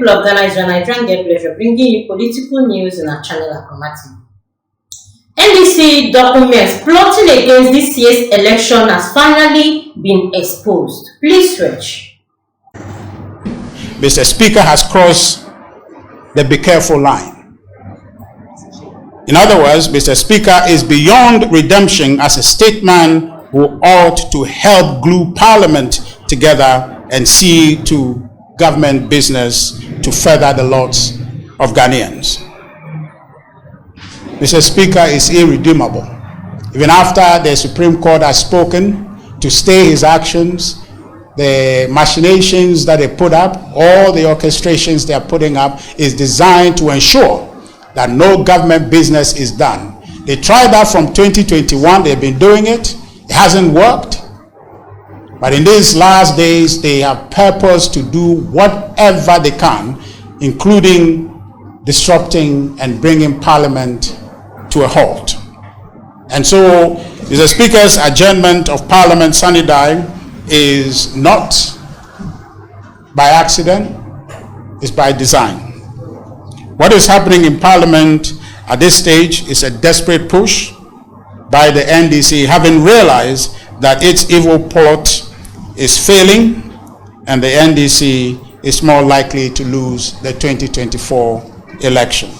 people of Ghana, it's your Nigerian Get Pleasure, bringing you political news in our channel Akromatic. NDC documents plotting against this year's election has finally been exposed. Please switch. Mr. Speaker has crossed the be careful line. In other words, Mr. Speaker is beyond redemption as a statesman who ought to help glue Parliament together and see to government business to further the lots of Ghanaians. Mr. Speaker is irredeemable. Even after the Supreme Court has spoken to stay his actions, the machinations that they put up, all the orchestrations they are putting up is designed to ensure that no government business is done. They tried that from 2021, they've been doing it. It hasn't worked. But in these last days, they have purpose to do whatever they can, including disrupting and bringing Parliament to a halt. And so, the Speaker's adjournment of Parliament Sunday is not by accident, it's by design. What is happening in Parliament at this stage is a desperate push by the NDC, having realized that its evil plot is failing and the NDC is more likely to lose the 2024 election.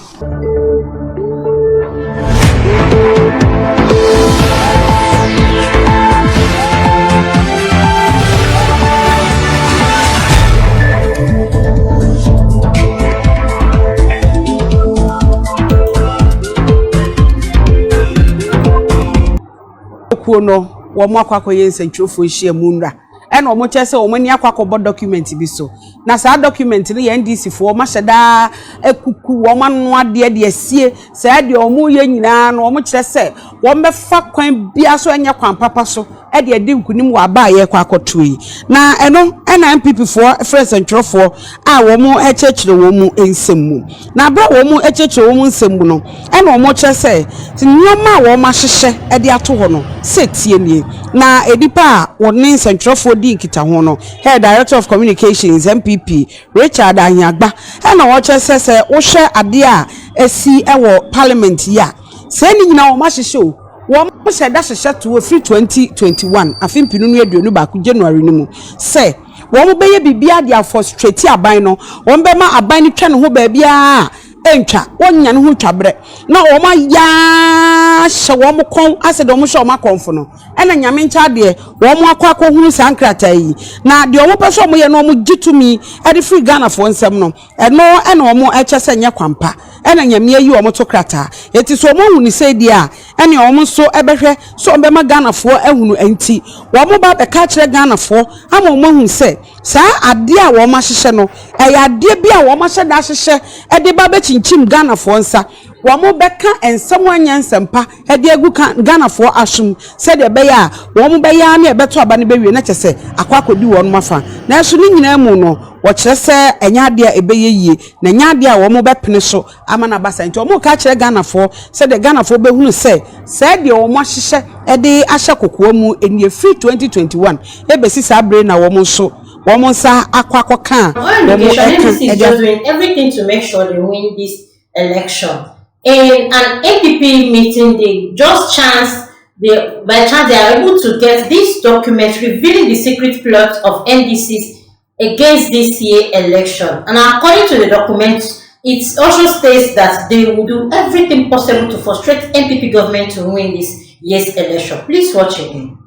No, womo akwakoye nsentwofo ehia munra e na omo chese omo ni akwakobo document bi so na sa document ni NDC fo omo hyeda ekuku omo no ade de asie sa de omo ye nyina no omo chese wo mefa kwan bia so enya kwan papa so e de ade nkunim wa ba ye kwa akotoi na eno na NPP fo friends ntwofo a womo echechire womo ensemu na bra womo echechire womo nsemu no e na omo chese nyoma wo ma hyehye e de ato ho no setie nie na edipa woni nsentwofo di nkita ho no head director of communications NPP Richard Anyagba e na wo chese se wo hwe ade a esi ewo parliament ya se ni nyina wo ma hyehye o wo hyɛ da hyehye to free 2021 afimpinu no aduonu ba ku January ni mu se wo mo beye bibia dia frustrate aban no wo be ma aban ni twa ne ho ba bia entwa wonya ne ho twabre na wo ma ya hye wo mo kon ase de wo mo hye wo ma konfo no ena nyame ncha de wo mo akwa hunu sankrata yi na de wo pese wo ye no mo gitumi e de free Ghana fo nsem no eno ena wo mo eche se nye kwampa ena nyame yi wo mo to krata eti so mo hunu se di a ena wo mo so ebehwe so be ma Ghana fo ehunu anti wo mo ba be ka kire Ghana fo ama mo hunu se sa ade a wo ma hyehye no e ya ade bia wo ma hye da hyehye e de ba be chinchim Ghana fo nsa wamo beka ensem anya nsempa e de agu Ghana fo asum se de be ya wamo be ya na e beto aba ne be wie na kyese akwakodi won mafa na so ni nyina mu no wo kire se enya de e be yeye na nya de a wamo be pene so ama na basa nti wamo ka kire Ghana fo se de Ghana fo be hunu se de wamo hyehye e de ahye kokoa mu enie free 2021 e be si sa bre na wamo so woman sa akwakoka NDC is just doing everything to make sure they win this election. In an NPP meeting, they just by chance they are able to get this document revealing the secret plot of NDCs against this year election. And according to the document, it also states that they will do everything possible to frustrate NPP government to win this year's election. Please watch again.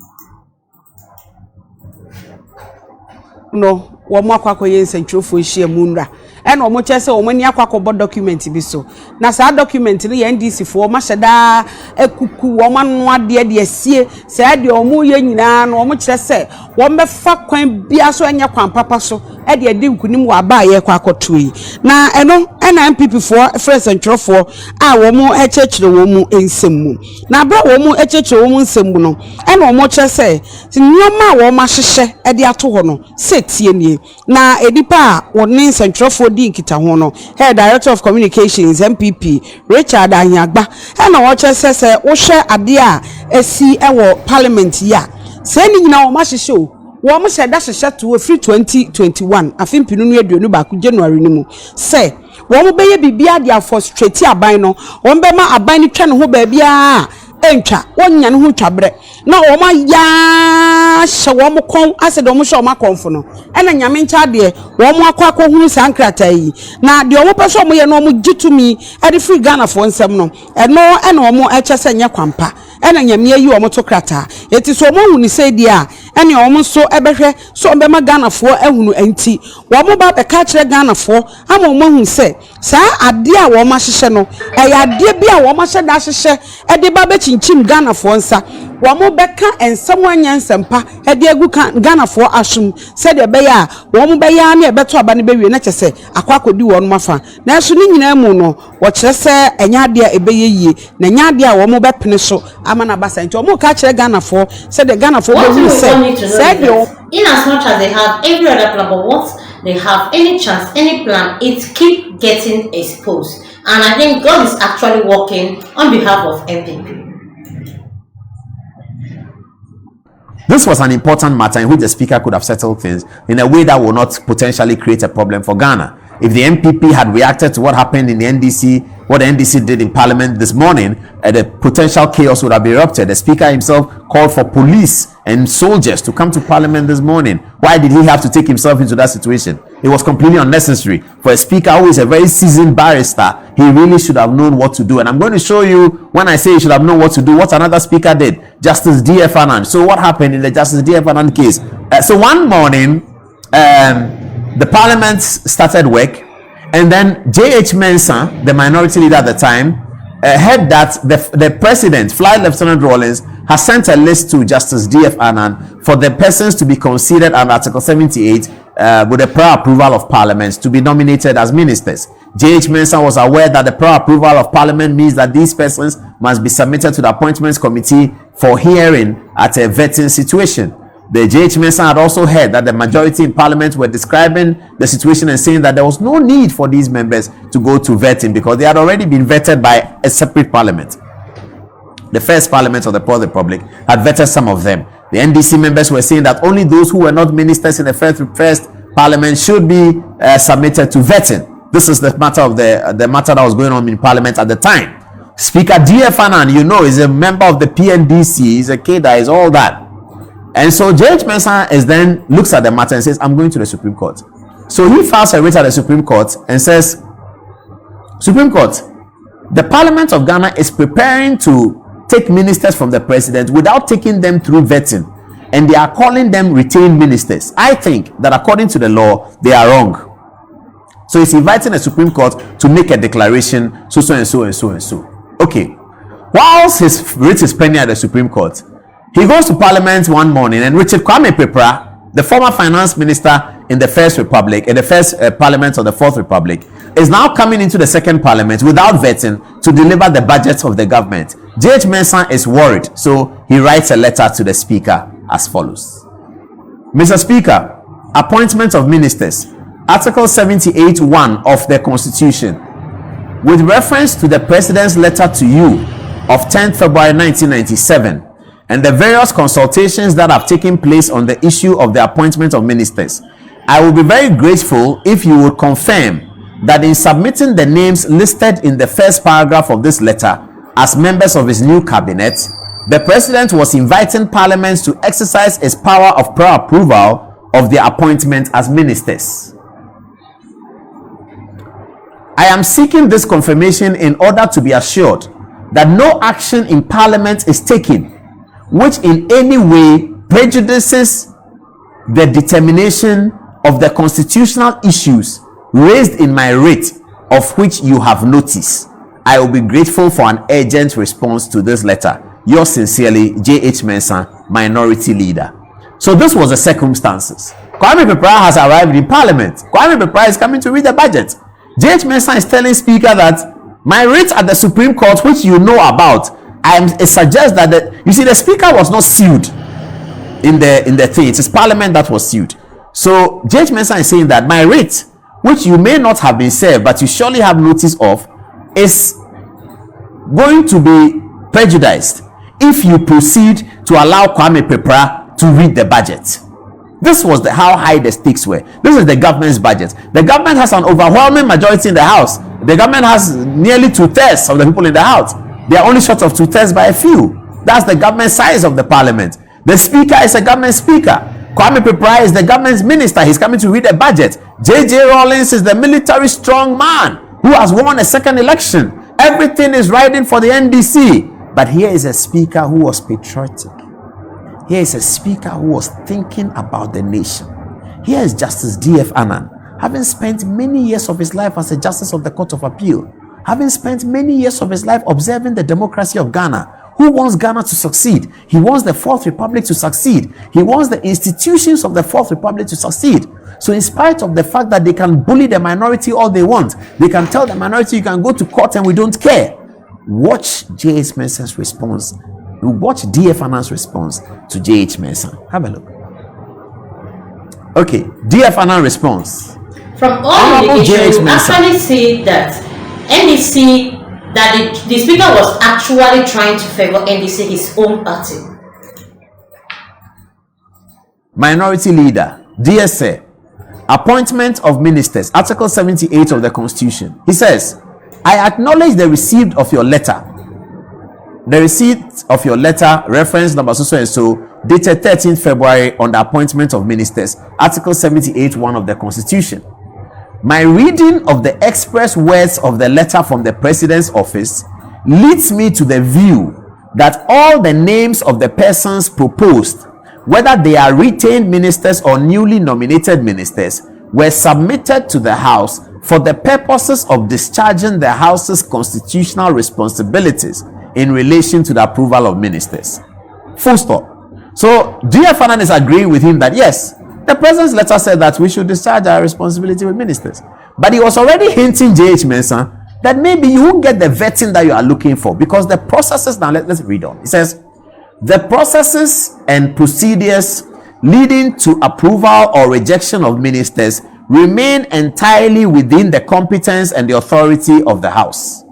No, wo mo akwakoye nsentwofo ehia munra e na omo chese omo ni akwakobo document bi so na sa document ni NDC fo ma hyeda ekuku wo ma no ade de asie sa de omo ye nyina na omo chese wo mefa kwan bia so enya kwan papa so e de ade nkunim wa ba ye kwa akotoi na eno na NPP fo friends ntwofo a wo mo echechire wo mu ensemu na bra wo mo echechire wo mu nsemu no e na omo chese nyoma wo ma hyehye e de ato ho no setie nie na edipa woni nsentwofo di nkita ho no head director of communications NPP Richard Anyagba na wo chese se wo hwe ade a esi ewo parliament ya se ni nyina wo ma hyehye o wo mo hyɛ da hyehyɛ to free 2021 afin pinu no aduonu ba ku January ni mu say wo mo beye bibia dia for straight aban no wo be ma aban ni twa ne ho ba bia entwa wonya ne ho twabre na wo ma ya hye wo mo kon ase de wo mo hye wo ma konfo no ena nyame ncha de wo mo akwa hunu sankrata yi na de wo mo pese wo ye no mo gitumi e de free Ghana for nsem no eno ena wo mo eche se nya kwampa ena nyame ayi wo mo to krata eti so mo hunu se dia ene wo mo so ebehwe so be ma Ghana for ehunu anti wo mo ba be ka kire Ghana for ama wo mo hunu se sa ade a wo ma hyehye no eya ade bia wo ma hye da hyehye e de ba be chinchim Ghana for nsa wo mo beka ensem anya nsempa e de agu Ghana for asum se de be ya wo mo be ya na e beto aba ne be wie na kyese akwa akodi wo no mafa na so ni nyina mu no wo kire se enya ade a ebe yeye na nya ade a wo mo be pene so ama na basa nti wo mo ka kire Ghana for se de Ghana for be hu se in as much as they have every other plan, but once they have any chance, any plan, it keep getting exposed. And I think God is actually working on behalf of NPP. This was an important matter in which the speaker could have settled things in a way that will not potentially create a problem for Ghana. If the NPP had reacted to what happened in the NDC, what the NDC did in Parliament this morning, the potential chaos would have erupted. The speaker himself called for police and soldiers to come to Parliament this morning. Why did he have to take himself into that situation? It was completely unnecessary. For a speaker who is a very seasoned barrister, he really should have known what to do. And I'm going to show you, when I say he should have known what to do, what another speaker did, Justice D.F. Anand. So what happened in the Justice D.F. Anand case? So one morning, the Parliament started work, and then J.H. Mensah, the minority leader at the time, heard that the president, Flight Lieutenant Rawlings, has sent a list to Justice D.F. Anand for the persons to be considered under Article 78 with the prior approval of Parliament to be nominated as ministers. J.H. Mensah was aware that the prior approval of Parliament means that these persons must be submitted to the Appointments Committee for hearing at a vetting situation. The J.H. Mensah had also heard that the majority in Parliament were describing the situation and saying that there was no need for these members to go to vetting because they had already been vetted by a separate Parliament. The first Parliament of the Fourth Republic had vetted some of them. The NDC members were saying that only those who were not ministers in the first Parliament should be submitted to vetting. This is the matter of the matter that was going on in Parliament at the time. Speaker D.F. Anand, you know, is a member of the NDC, he's a cadre, is all that. And so J.H. Mensah is then looks at the matter and says, I'm going to the Supreme Court. So he files a writ at the Supreme Court and says, Supreme Court, the Parliament of Ghana is preparing to take ministers from the president without taking them through vetting, and they are calling them retained ministers. I think that according to the law, they are wrong. So he's inviting the Supreme Court to make a declaration, so and so and so and so. Okay. Whilst his writ is pending at the Supreme Court, he goes to Parliament one morning, and Richard Kwame Pepra, the former finance minister in the First Republic, in the first Parliament of the Fourth Republic, is now coming into the second Parliament without vetting to deliver the budget of the government. J.H. Mensah is worried, so he writes a letter to the Speaker as follows. Mr. Speaker, appointment of ministers. Article 78(1) of the Constitution. With reference to the President's letter to you of 10th February 1997, and the various consultations that have taken place on the issue of the appointment of ministers, I will be very grateful if you would confirm that in submitting the names listed in the first paragraph of this letter as members of his new cabinet, the President was inviting Parliament to exercise its power of prior approval of their appointment as ministers. I am seeking this confirmation in order to be assured that no action in Parliament is taken which in any way prejudices the determination of the constitutional issues raised in my writ, of which you have notice. I will be grateful for an urgent response to this letter. Yours sincerely, J.H. Mensah, Minority Leader. So this was the circumstances. Kwame Pepra has arrived in Parliament. Kwame Pepra is coming to read the budget. J.H. Mensah is telling Speaker that my writ at the Supreme Court, which you know about, it suggests that the Speaker was not sued in the thing. It is Parliament that was sued. So J.H. Mensah is saying that my writ, which you may not have been served, but you surely have notice of, is going to be prejudiced if you proceed to allow Kwame Pepra to read the budget. This was how high the stakes were. This is the government's budget. The government has an overwhelming majority in the House. The government has nearly 2/3 of the people in the House. They are only short of 2/3 by a few. That's the government size of the parliament. The speaker is a government speaker. Kwame Peprai is the government's minister. He's coming to read a budget. J.J. Rawlings is the military strong man who has won a second election. Everything is riding for the NDC. But here is a speaker who was patriotic. Here is a speaker who was thinking about the nation. Here is Justice D.F. Annan, having spent many years of his life as a justice of the Court of Appeal, having spent many years of his life observing the democracy of Ghana. Who wants Ghana to succeed? He wants the Fourth Republic to succeed. He wants the institutions of the Fourth Republic to succeed. So in spite of the fact that they can bully the minority all they want, they can tell the minority you can go to court and we don't care. Watch J.H. Mensah's response. Watch D.F. Annan's response to J.H. Mensah. Have a look. Okay, D.F. Annan response. From all indications, you actually see that NDC, that the speaker was actually trying to favor NDC, his own party. Minority Leader, DSA, appointment of ministers, Article 78 of the Constitution. He says, I acknowledge the receipt of your letter. The receipt of your letter, reference number so and so, dated 13th February on the appointment of ministers, Article 78(1) of the Constitution. My reading of the express words of the letter from the President's office leads me to the view that all the names of the persons proposed, whether they are retained ministers or newly nominated ministers, were submitted to the House for the purposes of discharging the House's constitutional responsibilities in relation to the approval of ministers. Full stop. So D.F. Annan is agreeing with him that yes, the President's letter said that we should discharge our responsibility with ministers. But he was already hinting J.H. Mensah that maybe you won't get the vetting that you are looking for, because the processes, now let's read on. It says, the processes and procedures leading to approval or rejection of ministers remain entirely within the competence and the authority of the House.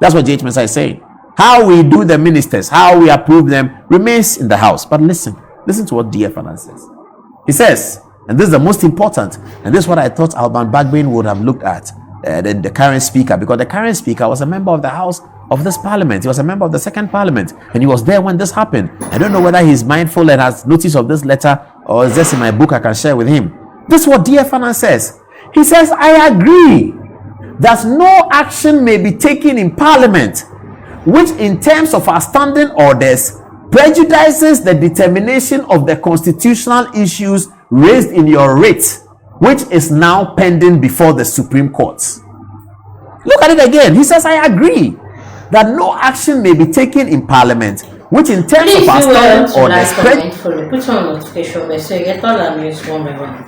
That's what J.H. Mensah is saying. How we do the ministers, how we approve them, remains in the House. But listen to what D.F. Annan says. He says, and this is the most important, and this is what I thought Alban Bagbin would have looked at, the current speaker, because the current speaker was a member of the House of this parliament. He was a member of the second parliament, and he was there when this happened. I don't know whether he's mindful and has notice of this letter, or is this in my book I can share with him. This is what D.F. Annan says. He says, I agree that no action may be taken in parliament which in terms of our standing orders prejudices the determination of the constitutional issues raised in your writ, which is now pending before the Supreme Court. Look at it again. He says, I agree that no action may be taken in Parliament, which in terms of our standing orders... Put on notification, so you get all the news one by one.